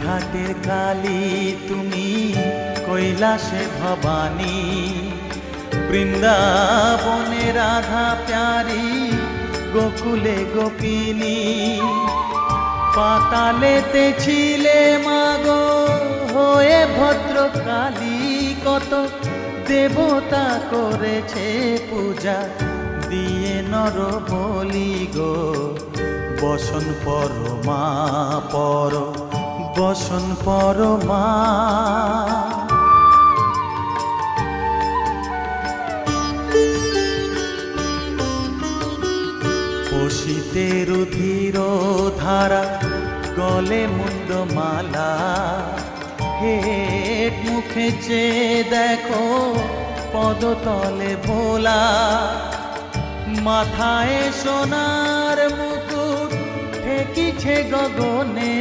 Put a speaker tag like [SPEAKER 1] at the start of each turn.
[SPEAKER 1] ঘাটের কালী তুমি কৈলাসে ভবানী, বৃন্দাবনে রাধা প্যারি, গোকুলে গোপিনী। পাতালেতে ছিলে মাগো হয়ে ভদ্রকালী, কত দেবতা করেছে পূজা দিয়ে নর বলি গো। বসন পরমা পর, বসন পরমা। পশিতে রুধির ধারা, গলে মুন্ডমালা, হেট মুখে চেয়ে দেখো পদতলে ভোলা। মাথায় সোনার মুকুট ঠেকিছে গগনে,